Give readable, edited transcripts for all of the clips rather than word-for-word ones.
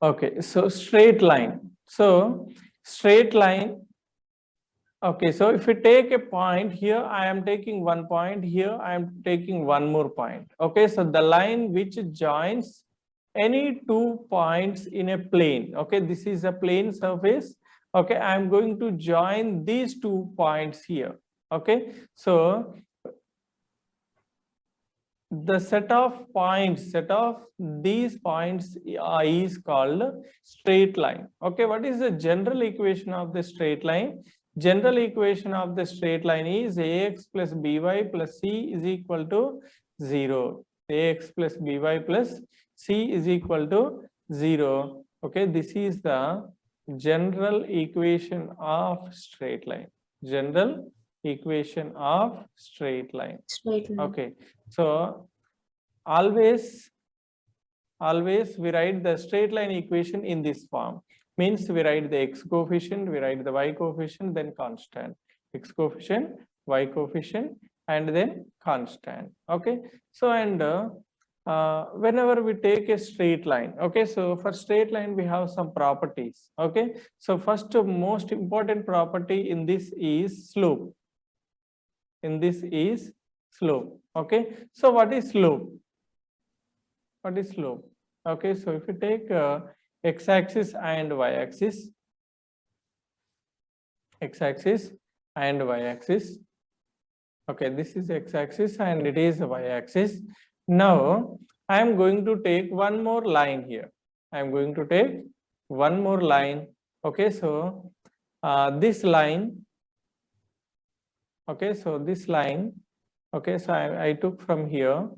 Okay, so straight line. So straight line. Okay, so if we take a point here, I am taking one point here, I am taking one more point. Okay, so the line which joins any 2 points in a plane. Okay, this is a plane surface. Okay, I am going to join these 2 points here. Okay, so the set of points, set of these points is called straight line. Okay, what is the general equation of the straight line? General equation of the straight line is ax plus by plus c is equal to 0. Ax plus by plus c is equal to 0. Okay, this is the general equation of straight line. General equation of straight line. Straight line. Okay, so always we write the straight line equation in this form. Means we write the x coefficient, we write the y coefficient, then constant. X coefficient, y coefficient, and then constant. Okay, so and whenever we take a straight line, okay, so for straight line we have some properties. Okay, so first most important property in this is slope. In this is slope. Okay, so what is slope? What is slope? Okay, so if you take x-axis and y-axis, x-axis and y-axis. Okay, this is x-axis and it is y-axis. Now I am going to take one more line here. I am going to take one more line. Okay, so this line. Okay, so this line. Okay, so I took from here,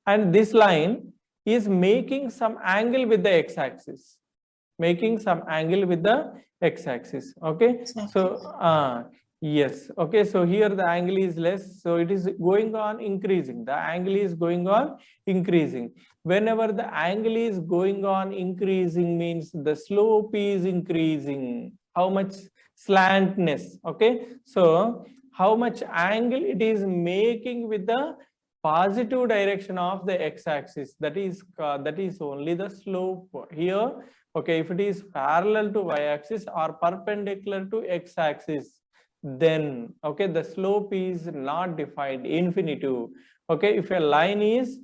and this line is making some angle with the x-axis. Making some angle with the x-axis. Okay, Exactly. so yes. Okay, so here the angle is less, so it is going on increasing. The angle is going on increasing. Whenever the angle is going on increasing means the slope is increasing. How much slantness? Okay, so how much angle it is making with the positive direction of the x-axis, that is only the slope here. Okay, if it is parallel to y-axis or perpendicular to x-axis, then okay, the slope is not defined, infinitive. Okay, if a line is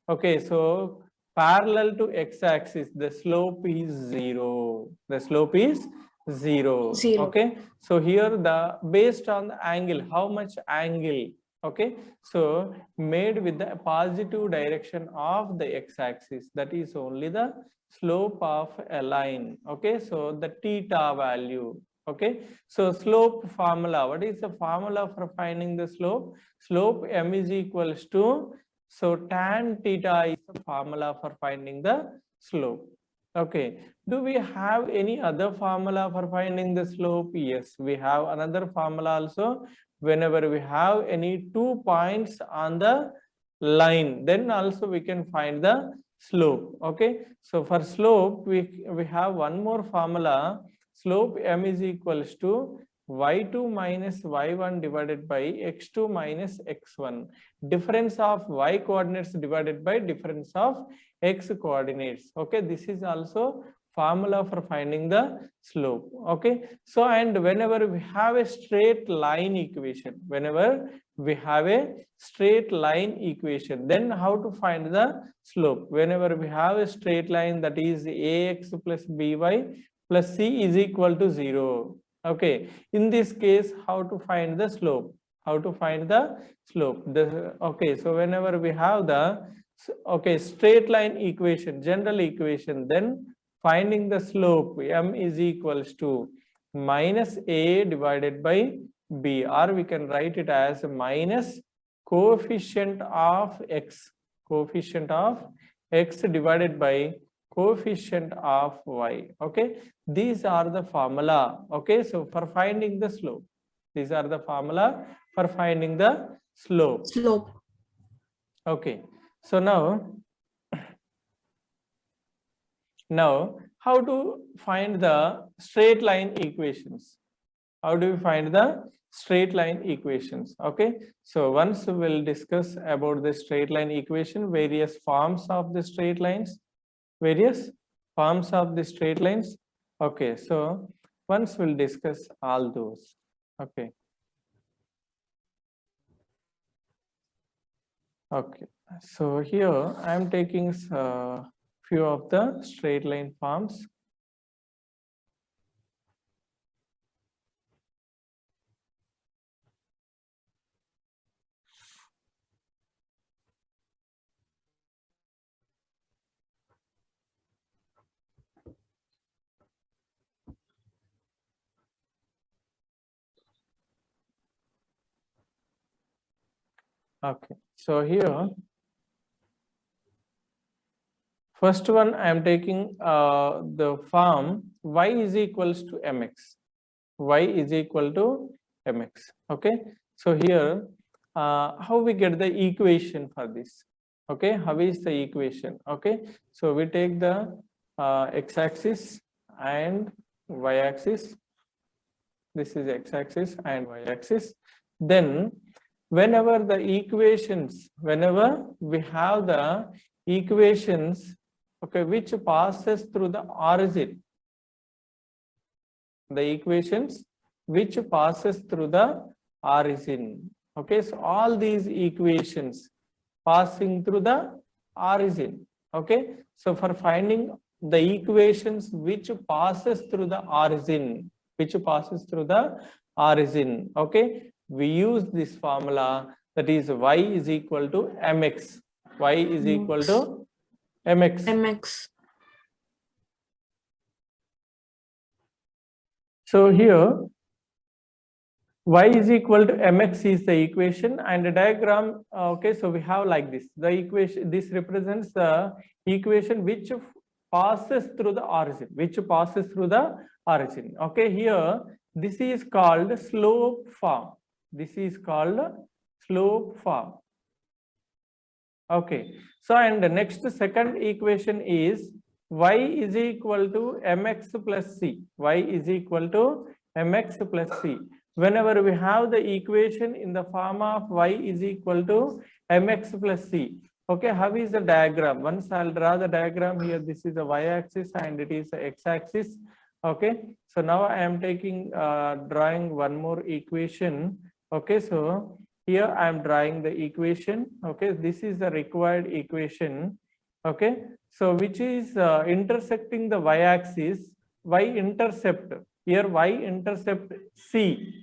okay, so parallel to x-axis, the slope is 0. The slope is 0. 0. Okay, so here the based on the angle, how much angle, okay, so made with the positive direction of the x-axis, that is only the slope of a line. Okay, so the theta value. Okay, so slope formula, what is the formula for finding the slope? Slope m is equals to, so tan theta is the formula for finding the slope. Okay, do we have any other formula for finding the slope? Yes, we have another formula also. Whenever we have any 2 points on the line, then also we can find the slope. Okay, so for slope we have one more formula. Slope m is equals to y2 minus y1 divided by x2 minus x1. Difference of y coordinates divided by difference of x coordinates. Okay, this is also formula for finding the slope. Okay, so and whenever we have a straight line equation, whenever we have a straight line equation, then how to find the slope? Whenever we have a straight line, that is ax plus by plus c is equal to 0. Okay, in this case, how to find the slope? How to find the slope? Okay, so whenever we have the okay straight line equation, general equation, then finding the slope m is equals to minus a divided by b, or we can write it as minus coefficient of x divided by coefficient of y. Okay, these are the formula. Okay, so for finding the slope, these are the formula for finding the slope. Okay, so now how to find the straight line equations? How do we find the straight line equations? Okay, so once we'll discuss about the straight line equation, various forms of the straight lines, various Forms of the straight lines. Okay, so once we'll discuss all those. Okay. Okay, so here I am taking few of the straight line forms. Okay, so here first one I am taking the form y is equals to mx. Y is equal to mx. Okay, so here how we get the equation for this? Okay, how is the equation? Okay, so we take the x-axis and y-axis. This is x-axis and y-axis. Then whenever the equations, whenever we have the equations, okay, which passes through the origin, the equations which passes through the origin. Okay, so all these equations passing through the origin. Okay, so for finding the equations which passes through the origin, okay, we use this formula, that is y is equal to mx. Y is equal to mx. So here y is equal to mx is the equation, and the diagram, okay, so we have like this. The equation, this represents the equation which passes through the origin, okay. Here this is called slope form. Okay, so and the next second equation is y is equal to mx plus c. Whenever we have the equation in the form of y is equal to mx plus c, okay, how is the diagram? Once I'll draw the diagram here. This is the y-axis and it is the x-axis. Okay, so now I am taking drawing one more equation. Okay, so here I am drawing the equation. Okay, this is the required equation. Okay, so which is intersecting the y-axis, y-intercept. Here y-intercept c.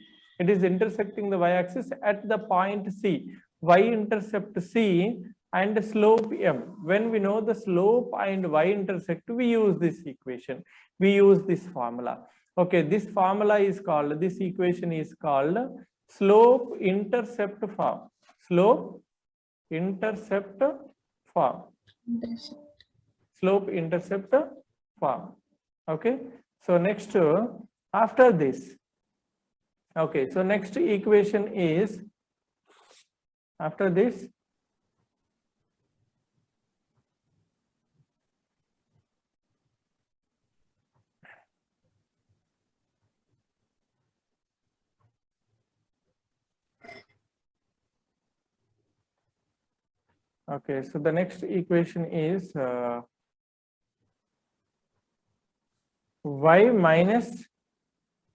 It is intersecting the y-axis at the point c. Y-intercept c and slope m. When we know the slope and y-intercept, we use this equation. We use this formula. Okay, this formula is called, this equation is called slope intercept form. Slope intercept form. Okay, so next after this, okay, so next equation is after this. Okay, so the next equation is y minus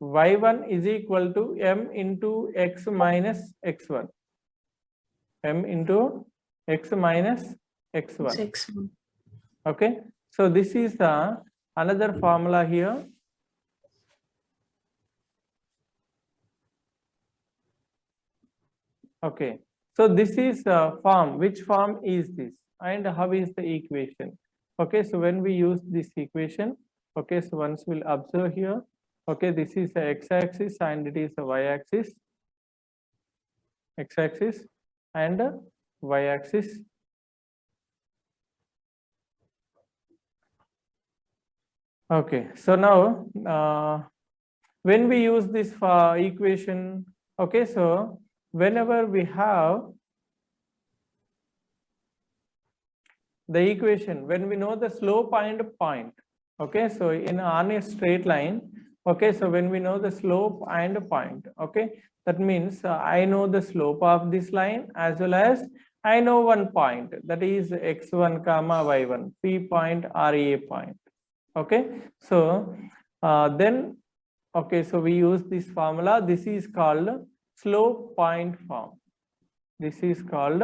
y1 is equal to m into x minus x1. M into x minus x1. Okay, so this is the another formula here. Okay, so this is form. Which form is this and how is the equation? Okay, so when we use this equation, okay, so once we'll observe here. Okay, this is the x-axis and it is the y-axis, x-axis and y-axis. Okay, so now when we use this equation, okay, so whenever we have the equation, when we know the slope and point, okay, so on a straight line, okay, so when we know the slope and point, okay, that means I know the slope of this line as well as I know one point, that is x1 comma y1, p point or a point. Okay, so then okay, so we use this formula. This is called slope point form. This is called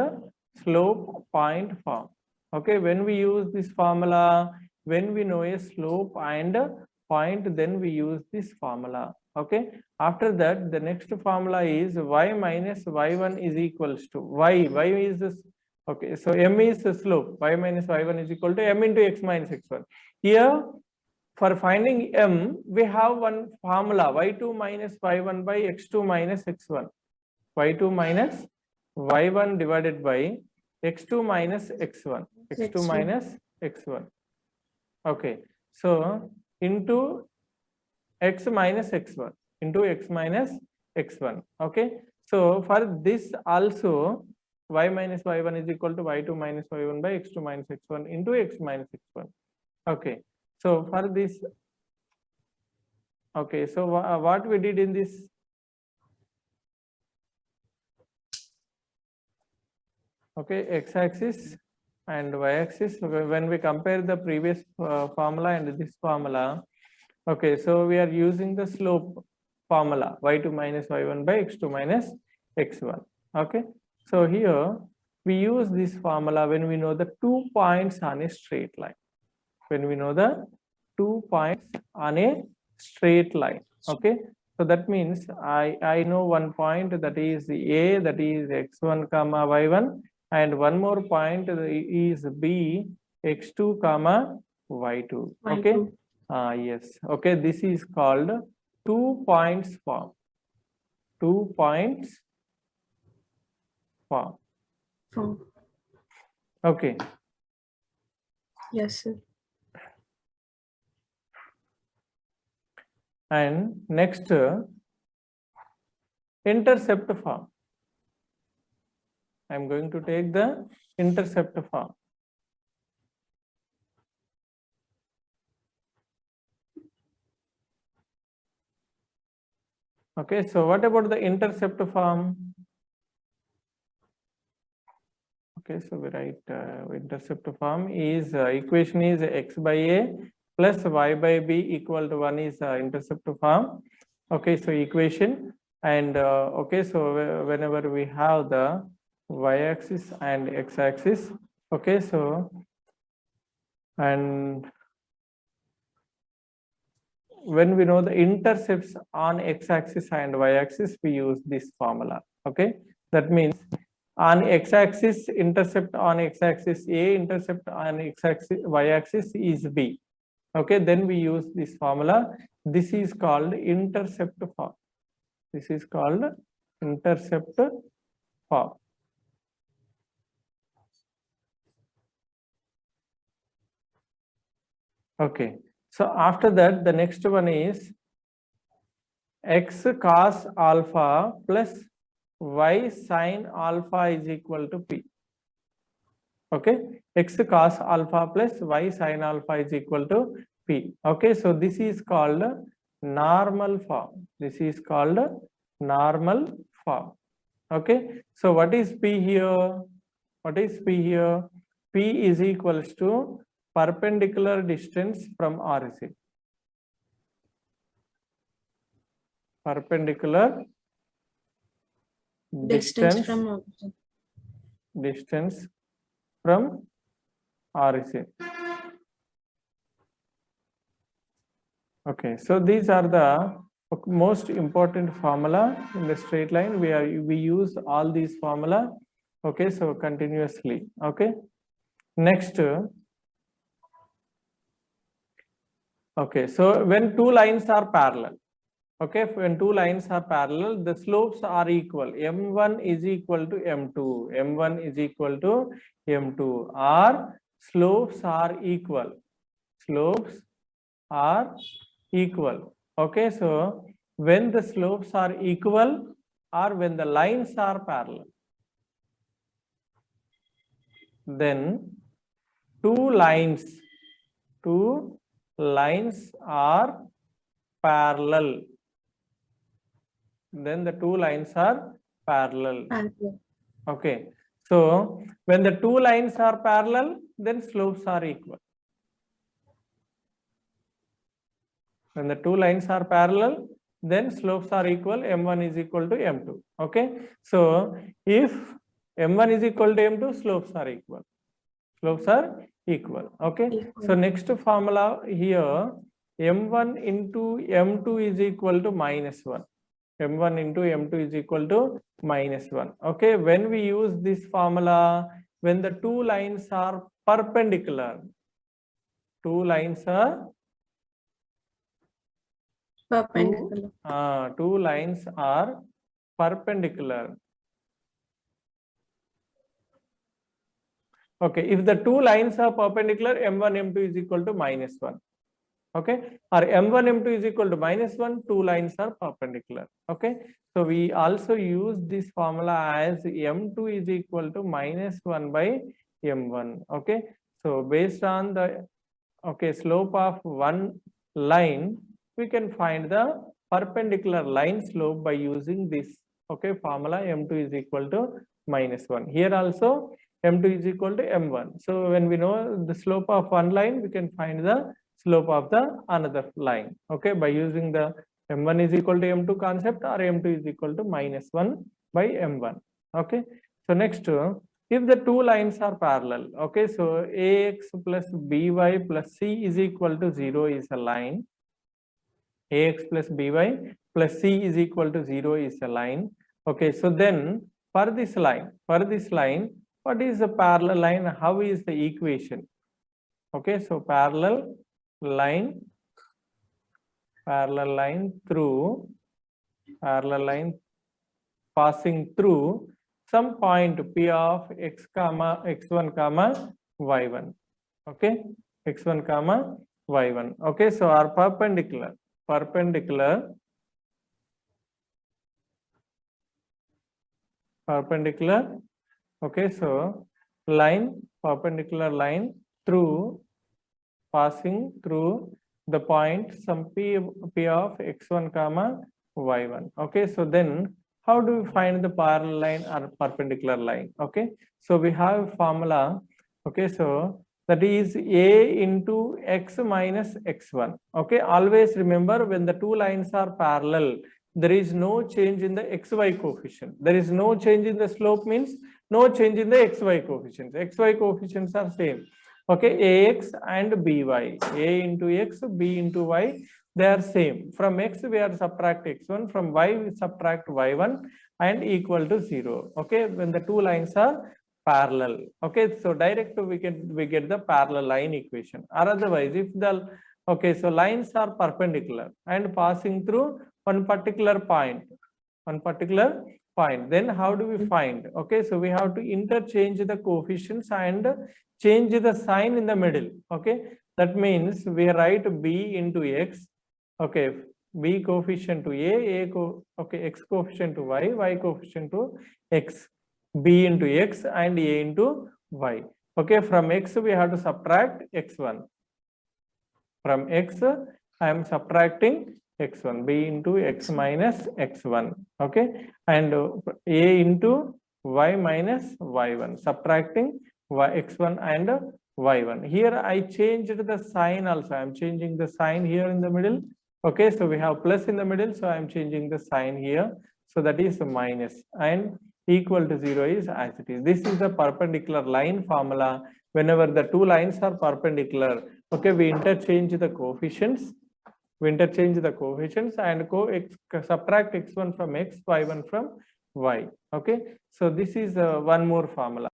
slope point form. Okay, when we use this formula, when we know a slope and point, then we use this formula. Okay, after that, the next formula is y minus y1 is equals to y is this. Okay, so m is the slope, y minus y1 is equal to m into x minus x1. Here for finding m, we have one formula, y2 minus y1 by x2 minus x1. y2 minus y1 divided by x2 minus x1. x2 minus x1. Okay, so into x minus x1 into x minus x1. Okay, so for this also y minus y1 is equal to y2 minus y1 by x2 minus x1 into x minus x1. Okay, so for this, okay, so what we did in this, okay, x-axis and y-axis, when we compare the previous formula and this formula, okay, so we are using the slope formula, y2 minus y1 by x2 minus x1. Okay, so here we use this formula when we know the 2 points on a straight line. When we know the 2 points on a straight line. Okay, so that means I know one point, that is a, that is x1 comma y1, and one more point is b, x2 comma y2. Okay, yes. Okay, this is called 2 points form. 2 points form. Okay. Yes, sir. And next, intercept form. I am going to take the intercept form. Okay, so what about the intercept form? Okay, so we write intercept form is equation is x by a plus y by b equal to 1 is intercept form. Okay, so equation, and okay, so whenever we have the y-axis and x-axis, okay, so and when we know the intercepts on x-axis and y-axis, we use this formula. Okay, that means on x-axis, intercept on x-axis a, intercept on x-axis y-axis is b. Okay, then we use this formula. This is called intercept form. This is called intercept form. Okay, so after that, the next one is x cos alpha plus y sin alpha is equal to p. Okay, x cos alpha plus y sin alpha is equal to p. Okay, so this is called normal form. This is called normal form. Okay, so what is p here? What is p here? P is equals to perpendicular distance from origin. Perpendicular distance from origin. Okay, so these are the most important formula in the straight line. We use all these formula. Okay, so continuously. Okay, next. Okay, so when two lines are parallel. Okay, when two lines are parallel, the slopes are equal. M1 is equal to M2. M1 is equal to M2. Or slopes are equal. Slopes are equal. Okay, so when the slopes are equal or when the lines are parallel, then two lines are parallel. Then the two lines are parallel. Okay, so when the two lines are parallel, then slopes are equal. When the two lines are parallel, then slopes are equal, m1 is equal to m2. Okay, so if m1 is equal to m2, slopes are equal. Slopes are equal. Okay, so next formula here, m1 into m2 is equal to -1. m1 into m2 is equal to -1. Okay, when we use this formula, when the two lines are perpendicular, two lines are Perpendicular. two lines are perpendicular. Okay, if the two lines are perpendicular, m1 m2 is equal to -1. Okay, or m1 m2 is equal to -1, two lines are perpendicular. Okay, so we also use this formula as m2 is equal to -1 by m1. Okay, so based on the slope of one line, we can find the perpendicular line slope by using this formula, m2 is equal to -1. Here also m2 is equal to m1. So when we know the slope of one line, we can find the slope of the another line, okay, by using the m1 is equal to m2 concept, or m2 is equal to -1 by m1. Okay, so next, if the two lines are parallel, okay, so ax plus by plus c is equal to 0 is a line. Ax plus by plus c is equal to 0 is a line. Okay, so then for this line, what is the parallel line? How is the equation? Okay, so parallel line passing through some point p of x comma x1 comma y1. Okay, x1 comma y1. Okay, so our perpendicular. Okay, so perpendicular line passing through the point some p of x1 comma y1. Okay, so then how do we find the parallel line or perpendicular line? Okay, so we have formula. Okay, so that is a into x minus x1. Okay, always remember, when the two lines are parallel, there is no change in the xy coefficient. There is no change in the slope, means no change in the xy coefficients. Xy coefficients are same. Okay, ax and by, a into x, b into y, they are same. From x we are subtract x1, from y we subtract y1, and equal to 0. Okay, when the two lines are parallel. Okay, so direct we get the parallel line equation. Or otherwise, if the so lines are perpendicular and passing through one particular point, then how do we find? Okay, so we have to interchange the coefficients and change the sign in the middle. Okay, that means we write b into x. Okay, b coefficient to a x coefficient to y coefficient to x, b into x and a into y. Okay, from x we have to subtract x1. From x I am subtracting x1, b into x minus x1. Okay, and a into y minus y1, subtracting x1 and y1. Here I changed the sign also. I am changing the sign here in the middle. Okay, so we have plus in the middle, so I am changing the sign here. So that is minus, and equal to 0 is as it is. This is the perpendicular line formula. Whenever the two lines are perpendicular, okay, we interchange the coefficients. And subtract x1 from x, y1 from y. Okay, so this is one more formula.